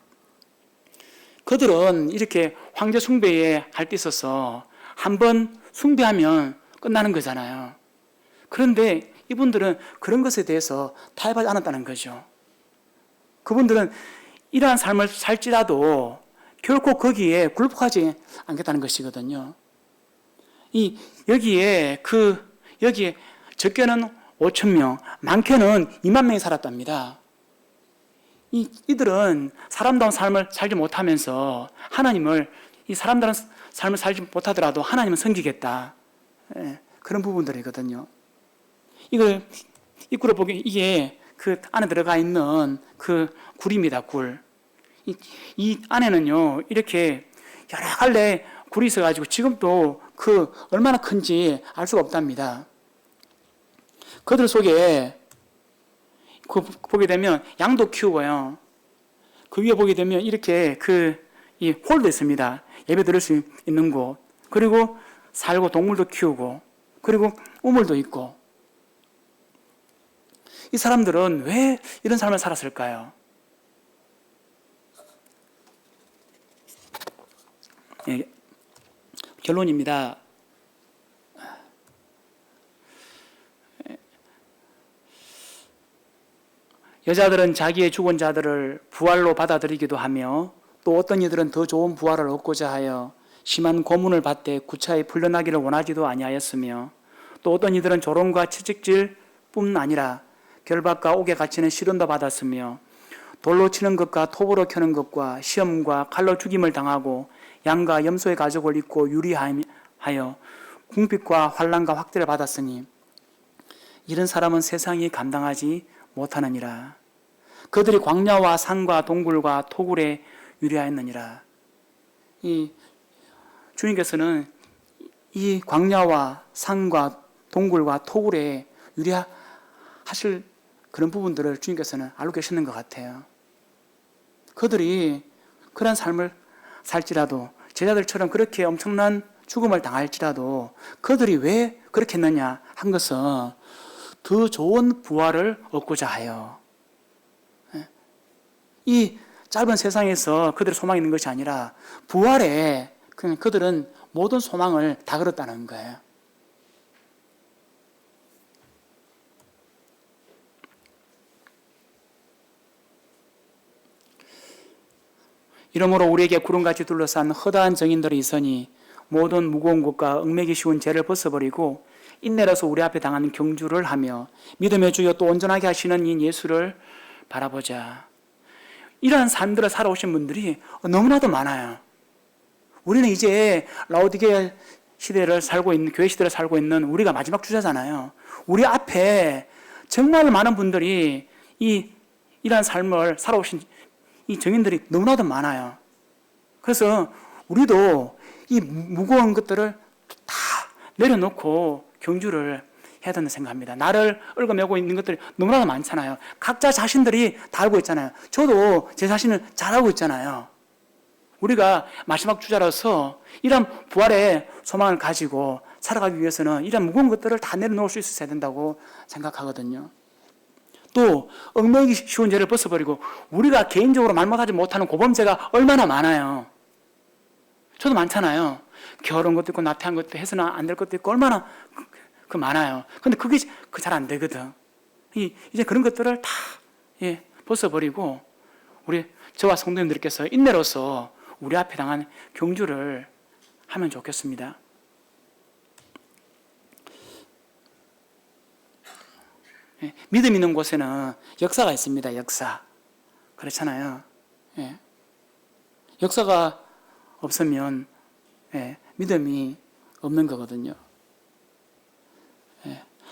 그들은 이렇게 황제 숭배에 할 때 있어서 한번 숭배하면 끝나는 거잖아요. 그런데 이분들은 그런 것에 대해서 타협하지 않았다는 거죠. 그분들은 이러한 삶을 살지라도 결코 거기에 굴복하지 않겠다는 것이거든요. 여기에 적게는 5,000명, 많게는 2만 명이 살았답니다. 이들은 사람다운 삶을 살지 못하면서 하나님을, 이 사람다운 삶을 살지 못하더라도 하나님을 섬기겠다. 그런 부분들이거든요. 이걸 입구로 보기, 이게 그 안에 들어가 있는 그 굴입니다, 굴. 이 안에는요, 이렇게 여러 갈래 굴이 있어가지고 지금도 그 얼마나 큰지 알 수가 없답니다. 그들 속에 보게 되면 양도 키우고요. 그 위에 보게 되면 이렇게 이 홀도 있습니다. 예배 드릴 수 있는 곳. 그리고 살고 동물도 키우고, 그리고 우물도 있고. 이 사람들은 왜 이런 삶을 살았을까요? 결론입니다. 여자들은 자기의 죽은 자들을 부활로 받아들이기도 하며 또 어떤 이들은 더 좋은 부활을 얻고자 하여 심한 고문을 받되 구차히 풀려나기를 원하지도 아니하였으며 또 어떤 이들은 조롱과 채찍질 뿐 아니라 결박과 옥에 갇히는 시련도 받았으며 돌로 치는 것과 톱으로 켜는 것과 시험과 칼로 죽임을 당하고 양과 염소의 가죽을 입고 유리하여 궁핍과 환난과 확대를 받았으니 이런 사람은 세상이 감당하지 못하느니라. 그들이 광야와 산과 동굴과 토굴에 유리하였느니라. 이 주님께서는 이 광야와 산과 동굴과 토굴에 유리하실 그런 부분들을 주님께서는 알고 계시는 것 같아요. 그들이 그런 삶을 살지라도, 제자들처럼 그렇게 엄청난 죽음을 당할지라도 그들이 왜 그렇게 했느냐 한 것은 더 좋은 부활을 얻고자 하여, 이 짧은 세상에서 그들의 소망이 있는 것이 아니라 부활에 그들은 모든 소망을 다 걸었다는 거예요. 이러므로 우리에게 구름같이 둘러싼 허다한 정인들이 있으니 모든 무거운 것과 얽매기 쉬운 죄를 벗어버리고 인내로서 우리 앞에 당하는 경주를 하며 믿음의 주여 또 온전하게 하시는 이 예수를 바라보자. 이러한 삶들을 살아오신 분들이 너무나도 많아요. 우리는 이제 라오디게아 시대를 살고 있는, 교회 시대를 살고 있는 우리가 마지막 주자잖아요. 우리 앞에 정말 많은 분들이 이러한 삶을 살아오신 이 증인들이 너무나도 많아요. 그래서 우리도 이 무거운 것들을 다 내려놓고 경주를 해야 된다고 생각합니다. 나를 얽어매고 있는 것들이 너무나도 많잖아요. 각자 자신들이 다 알고 있잖아요. 저도 제 자신을 잘 알고 있잖아요. 우리가 마지막 주자로서 이런 부활의 소망을 가지고 살아가기 위해서는 이런 무거운 것들을 다 내려놓을 수 있어야 된다고 생각하거든요. 또 얽매이기 쉬운 죄를 벗어버리고 우리가 개인적으로 말 못하지 못하는 고범죄가 얼마나 많아요. 저도 많잖아요. 게으른 것도 있고 나태한 것도 해서는 안 될 것도 있고 얼마나 많아요. 근데 그게 잘 안 되거든. 이제 그런 것들을 다 벗어버리고 저와 성도님들께서 인내로서 우리 앞에 당한 경주를 하면 좋겠습니다. 믿음 있는 곳에는 역사가 있습니다. 역사. 그렇잖아요. 역사가 없으면 믿음이 없는 거거든요.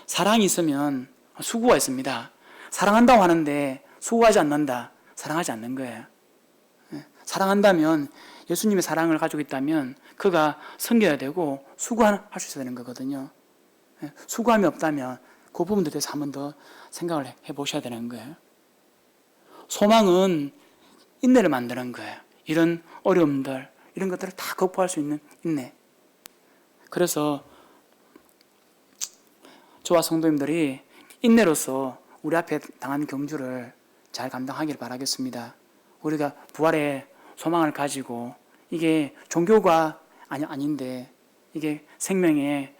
사랑이 있으면 수고가 있습니다. 사랑한다고 하는데 수고하지 않는다. 사랑하지 않는 거예요. 사랑한다면, 예수님의 사랑을 가지고 있다면 그가 섬겨야 되고 수고할 수 있어야 되는 거거든요. 수고함이 없다면 그 부분에 대해서 한 번 더 생각을 해보셔야 되는 거예요. 소망은 인내를 만드는 거예요. 이런 어려움들, 이런 것들을 다 극복할 수 있는 인내. 그래서 저와 성도님들이 인내로서 우리 앞에 당한 경주를 잘 감당하길 바라겠습니다. 우리가 부활의 소망을 가지고, 이게 종교가 아닌데 이게 생명의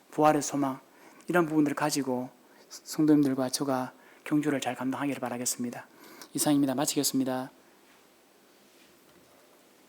부활의 소망, 이런 부분들을 가지고 성도님들과 저가 경주를 잘 감당하기를 바라겠습니다. 이상입니다. 마치겠습니다.